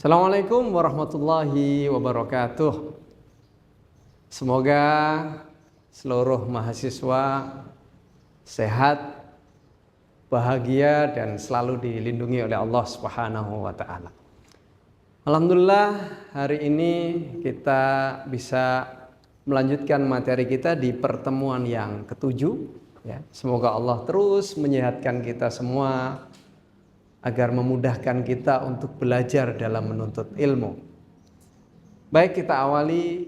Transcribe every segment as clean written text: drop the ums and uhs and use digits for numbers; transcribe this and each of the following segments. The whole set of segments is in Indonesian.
Assalamualaikum warahmatullahi wabarakatuh. Semoga seluruh mahasiswa sehat, bahagia, dan selalu dilindungi oleh Allah Subhanahu wa Ta'ala. Alhamdulillah, hari ini kita bisa melanjutkan materi kita di pertemuan yang ketujuh. Semoga Allah terus menyehatkan kita semua agar memudahkan kita untuk belajar dalam menuntut ilmu. Baik, kita awali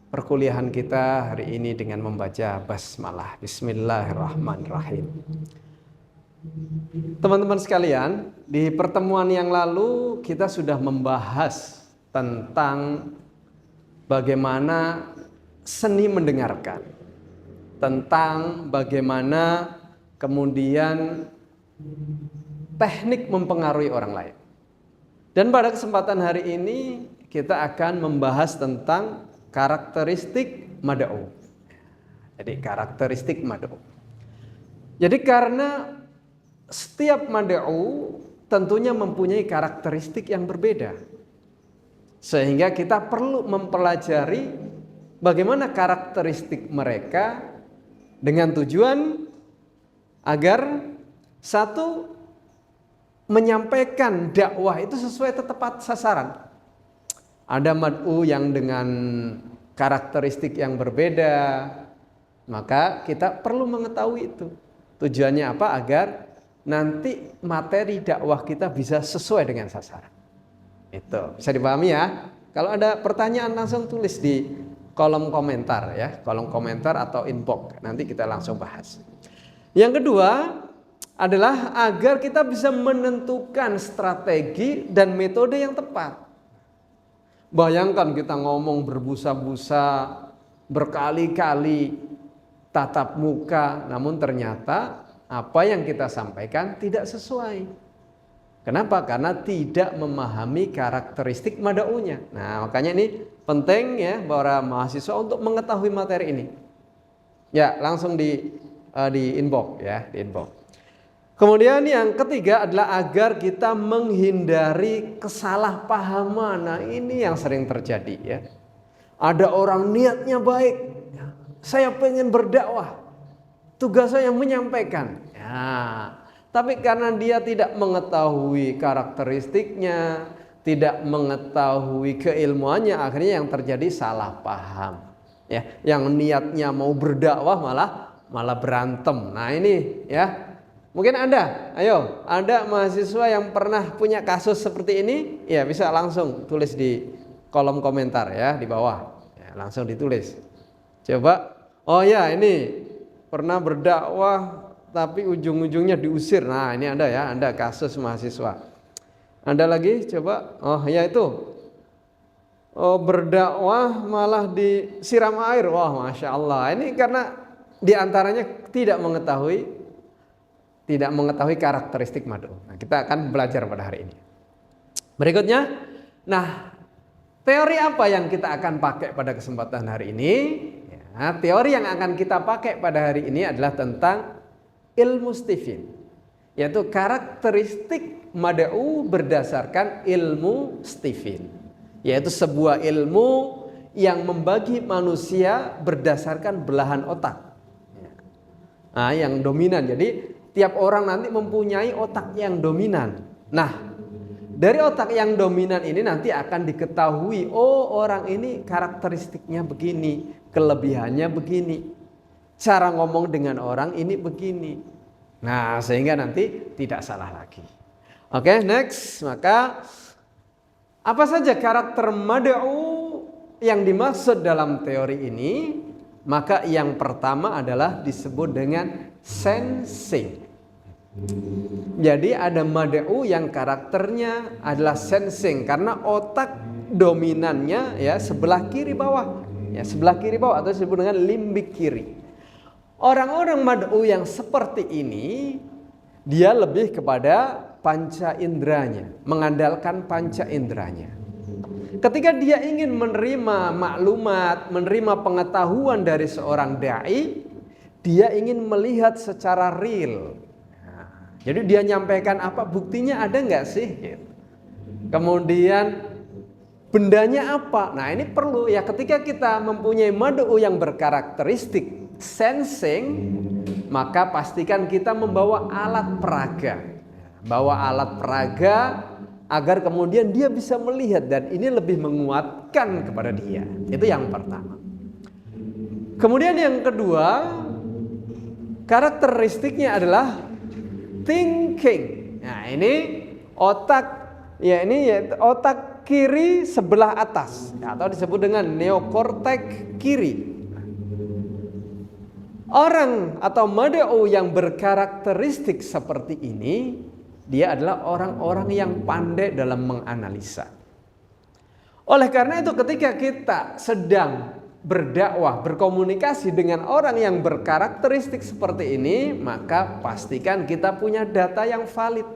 perkuliahan kita hari ini dengan membaca basmalah. Bismillahirrahmanirrahim. Teman-teman sekalian, di pertemuan yang lalu kita sudah membahas tentang bagaimana seni mendengarkan, tentang bagaimana kemudian teknik mempengaruhi orang lain. Dan pada kesempatan hari ini kita akan membahas tentang karakteristik mad'u. Jadi karakteristik mad'u. Jadi karena setiap mad'u tentunya mempunyai karakteristik yang berbeda, sehingga kita perlu mempelajari bagaimana karakteristik mereka dengan tujuan agar satu, menyampaikan dakwah itu sesuai tepat sasaran. Ada mad'u yang dengan karakteristik yang berbeda, maka kita perlu mengetahui itu. Tujuannya apa? Agar nanti materi dakwah kita bisa sesuai dengan sasaran. Itu bisa dipahami ya. Kalau ada pertanyaan langsung tulis di kolom komentar ya, kolom komentar atau inbox. Nanti kita langsung bahas. Yang kedua adalah agar kita bisa menentukan strategi dan metode yang tepat. Bayangkan kita ngomong berbusa-busa, berkali-kali tatap muka, namun ternyata apa yang kita sampaikan tidak sesuai. Kenapa? Karena tidak memahami karakteristik mad'unya. Nah, makanya ini penting ya para mahasiswa untuk mengetahui materi ini. Ya, langsung di inbox ya, di inbox. Kemudian yang ketiga adalah agar kita menghindari kesalahpahaman. Nah, ini yang sering terjadi ya. Ada orang niatnya baik, saya pengen berdakwah, tugas saya menyampaikan. Ya, tapi karena dia tidak mengetahui karakteristiknya, tidak mengetahui keilmuannya, akhirnya yang terjadi salah paham. Ya, yang niatnya mau berdakwah malah berantem. Nah, ini ya. Mungkin Anda, ayo, ada mahasiswa yang pernah punya kasus seperti ini? Ya, bisa langsung tulis di kolom komentar ya, di bawah. Ya, langsung ditulis. Coba, oh ya ini pernah berdakwah tapi ujung-ujungnya diusir. Nah, ini Anda ya, Anda kasus mahasiswa. Anda lagi, coba, oh ya itu. Oh, berdakwah malah disiram air. Wah, Masya Allah. Ini karena diantaranya tidak mengetahui karakteristik mad'u. Nah, kita akan belajar pada hari ini. Berikutnya, nah, teori apa yang kita akan pakai pada kesempatan hari ini? Ya, teori yang akan kita pakai pada hari ini adalah tentang ilmu stifin, yaitu karakteristik mad'u berdasarkan ilmu stifin, yaitu sebuah ilmu yang membagi manusia berdasarkan belahan otak. Nah, yang dominan. Jadi tiap orang nanti mempunyai otak yang dominan. Nah, dari otak yang dominan ini nanti akan diketahui, oh orang ini karakteristiknya begini, kelebihannya begini, cara ngomong dengan orang ini begini. Nah, sehingga nanti tidak salah lagi. Oke, next. Maka apa saja karakter mad'u yang dimaksud dalam teori ini? Maka yang pertama adalah disebut dengan sensing. Jadi ada mad'u yang karakternya adalah sensing karena otak dominannya ya sebelah kiri bawah. Ya, sebelah kiri bawah atau disebut dengan limbik kiri. Orang-orang mad'u yang seperti ini dia lebih kepada panca inderanya, mengandalkan panca inderanya. Ketika dia ingin menerima maklumat, menerima pengetahuan dari seorang dai, dia ingin melihat secara real. Jadi dia nyampaikan apa, buktinya ada nggak sih? Kemudian bendanya apa? Nah, ini perlu ya, ketika kita mempunyai mad'u yang berkarakteristik sensing, maka pastikan kita membawa alat peraga. Bawa alat peraga agar kemudian dia bisa melihat, dan ini lebih menguatkan kepada dia. Itu yang pertama. Kemudian yang kedua, karakteristiknya adalah thinking. Nah, ini otak ya, ini ya, otak kiri sebelah atas atau disebut dengan neokortek kiri. Orang atau mad'u yang berkarakteristik seperti ini, dia adalah orang-orang yang pandai dalam menganalisa. Oleh karena itu, ketika kita sedang berdakwah, berkomunikasi dengan orang yang berkarakteristik seperti ini, maka pastikan kita punya data yang valid.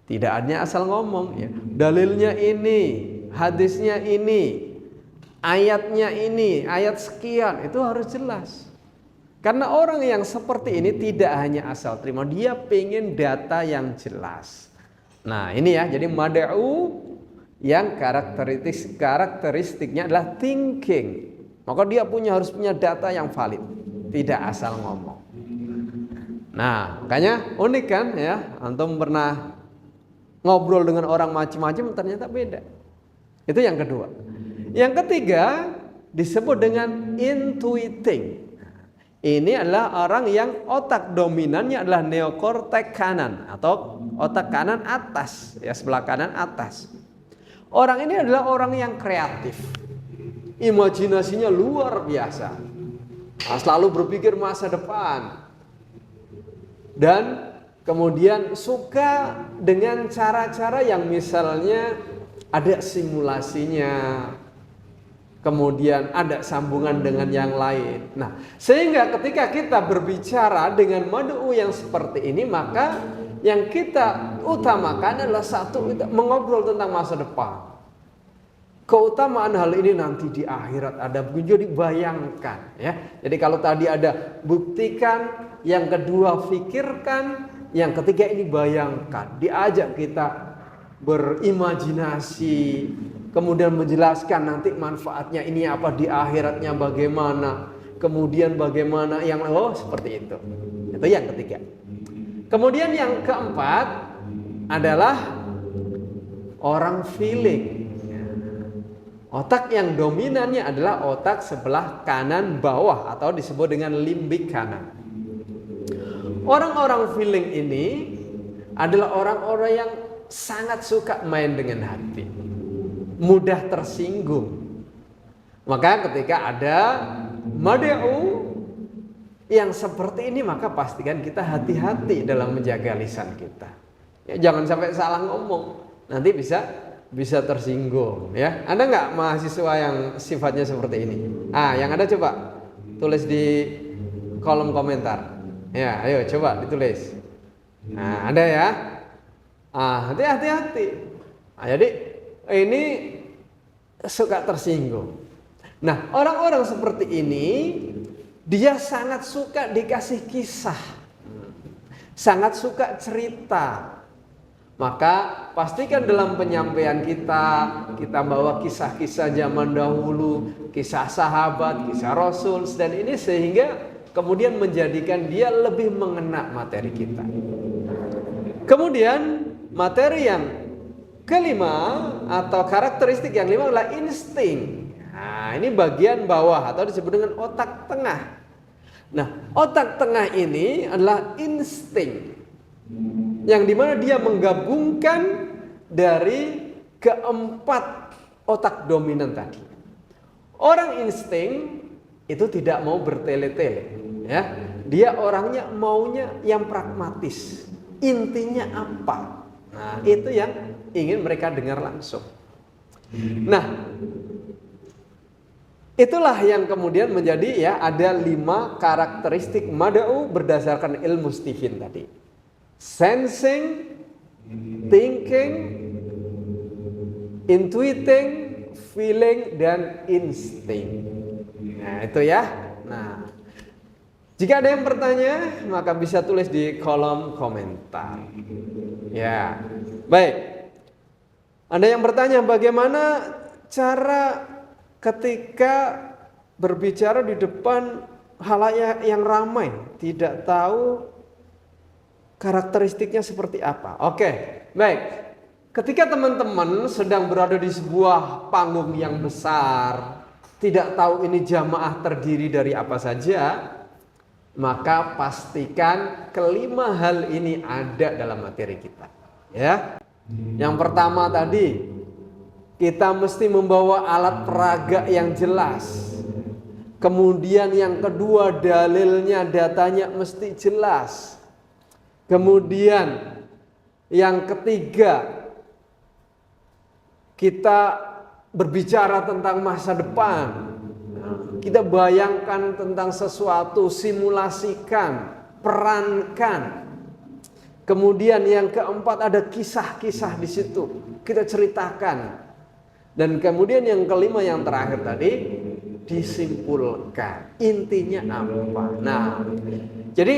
Tidak hanya asal ngomong ya. Dalilnya ini, hadisnya ini, ayatnya ini, ayat sekian, itu harus jelas. Karena orang yang seperti ini tidak hanya asal terima, dia pengen data yang jelas. Nah, ini ya, jadi mad'u yang karakteristiknya adalah thinking. Maka dia harus punya data yang valid, tidak asal ngomong. Nah, makanya unik kan ya, antum pernah ngobrol dengan orang macam-macam, ternyata beda. Itu yang kedua. Yang ketiga disebut dengan intuiting. Ini adalah orang yang otak dominannya adalah neokortek kanan atau otak kanan atas, ya, sebelah kanan atas. Orang ini adalah orang yang kreatif. Imajinasinya luar biasa. Selalu berpikir masa depan. Dan kemudian suka dengan cara-cara yang misalnya ada simulasinya, kemudian ada sambungan dengan yang lain. Nah, sehingga ketika kita berbicara dengan mad'u yang seperti ini, maka yang kita utamakan adalah satu, mengobrol tentang masa depan. Keutamaan hal ini nanti di akhirat ada, jadi bayangkan ya. Jadi kalau tadi ada buktikan, yang kedua fikirkan, yang ketiga ini bayangkan. Diajak kita berimajinasi, kemudian menjelaskan nanti manfaatnya ini apa, di akhiratnya bagaimana, kemudian bagaimana yang seperti itu. Itu yang ketiga. Kemudian yang keempat adalah orang feeling. Otak yang dominannya adalah otak sebelah kanan bawah atau disebut dengan limbik kanan. Orang-orang feeling ini adalah orang-orang yang sangat suka main dengan hati, mudah tersinggung. Maka ketika ada mad'u yang seperti ini, maka pastikan kita hati-hati dalam menjaga lisan kita. Ya, jangan sampai salah ngomong, nanti bisa tersinggung ya. Ada nggak mahasiswa yang sifatnya seperti ini? Yang ada coba tulis di kolom komentar. Ya, ayo coba ditulis. Nah, ada ya. Hati-hati. Jadi ini suka tersinggung. Nah, orang-orang seperti ini dia sangat suka dikasih kisah, sangat suka cerita. Maka pastikan dalam penyampaian kita bawa kisah-kisah zaman dahulu, kisah sahabat, kisah Rasul, dan ini sehingga kemudian menjadikan dia lebih mengena materi kita. Kemudian materi yang kelima atau karakteristik yang kelima adalah insting. Nah, ini bagian bawah atau disebut dengan otak tengah. Nah, otak tengah ini adalah insting, yang dimana dia menggabungkan dari keempat otak dominan tadi. Orang insting itu tidak mau bertele-tele, ya. Dia orangnya maunya yang pragmatis. Intinya apa? Nah, itu yang ingin mereka dengar langsung. Nah, itulah yang kemudian menjadi ya, ada 5 karakteristik mad'u berdasarkan ilmu Stephen tadi. Sensing, thinking, intuiting, feeling, dan insting. Nah, itu ya. Nah, jika ada yang bertanya, maka bisa tulis di kolom komentar. Ya, baik. Ada yang bertanya bagaimana cara ketika berbicara di depan halayak yang ramai, tidak tahu karakteristiknya seperti apa. Oke, baik. Ketika teman-teman sedang berada di sebuah panggung yang besar, tidak tahu ini jamaah terdiri dari apa saja, maka pastikan kelima hal ini ada dalam materi kita. Ya. Yang pertama tadi, kita mesti membawa alat peraga yang jelas. Kemudian yang kedua, dalilnya, datanya mesti jelas. Kemudian yang ketiga, kita berbicara tentang masa depan. Kita bayangkan tentang sesuatu, simulasikan, perankan. Kemudian yang keempat, ada kisah-kisah di situ, kita ceritakan. Dan kemudian yang kelima, yang terakhir tadi, disimpulkan intinya apa. Nah, jadi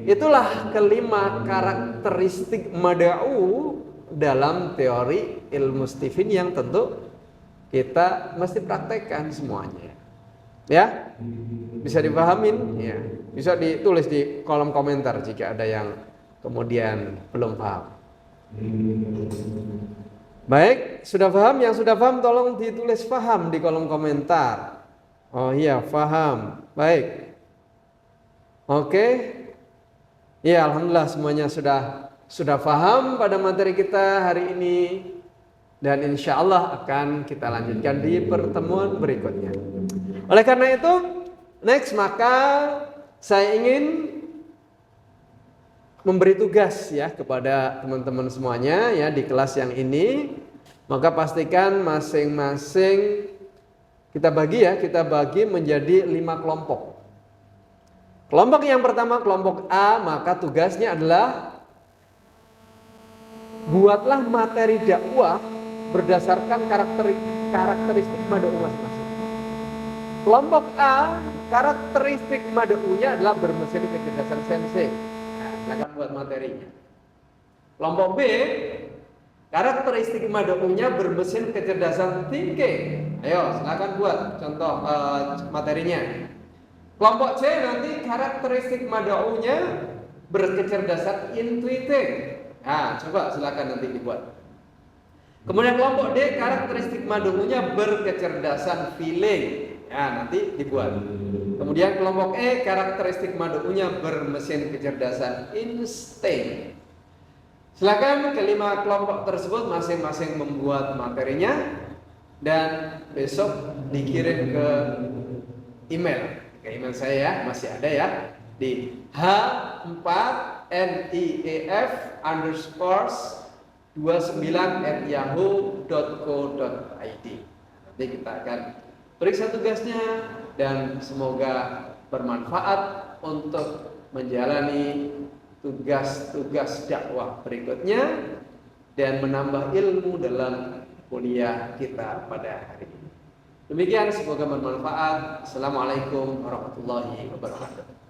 itulah kelima karakteristik mad'u dalam teori ilmu Stephen yang tentu kita mesti praktekkan semuanya. Ya, bisa dipahamin? Ya, bisa ditulis di kolom komentar jika ada yang kemudian belum paham. Baik, sudah paham? Yang sudah paham tolong ditulis paham di kolom komentar. Oh iya, paham. Baik. Oke. Ya, alhamdulillah semuanya sudah paham pada materi kita hari ini, dan insya Allah akan kita lanjutkan di pertemuan berikutnya. Oleh karena itu, next maka saya ingin memberi tugas ya kepada teman-teman semuanya ya di kelas yang ini. Maka pastikan masing-masing kita bagi menjadi 5 kelompok. Kelompok yang pertama, kelompok A, maka tugasnya adalah buatlah materi dakwah berdasarkan karakteristik mad'u masing-masing. Kelompok A, karakteristik mad'unya adalah bermesin kecerdasan sensei. Silakan buat materinya. Kelompok B, karakteristik mad'unya bermesin kecerdasan thinking. Ayo, silakan buat contoh materinya. Kelompok C nanti karakteristik mad'unya berkecerdasan intuitif. Nah, coba silakan nanti dibuat. Kemudian kelompok D, karakteristik mad'unya berkecerdasan feeling. Ya, nanti dibuat. Kemudian kelompok E, karakteristik mad'unya bermesin kecerdasan insting. Silakan kelima kelompok tersebut masing-masing membuat materinya dan besok dikirim ke email. Ke email saya ya, masih ada ya, di h4nief_29@yahoo.co.id. Nanti kita akan periksa tugasnya dan semoga bermanfaat untuk menjalani tugas-tugas dakwah berikutnya dan menambah ilmu dalam kuliah kita pada hari ini. Demikian, semoga bermanfaat. Assalamualaikum warahmatullahi wabarakatuh.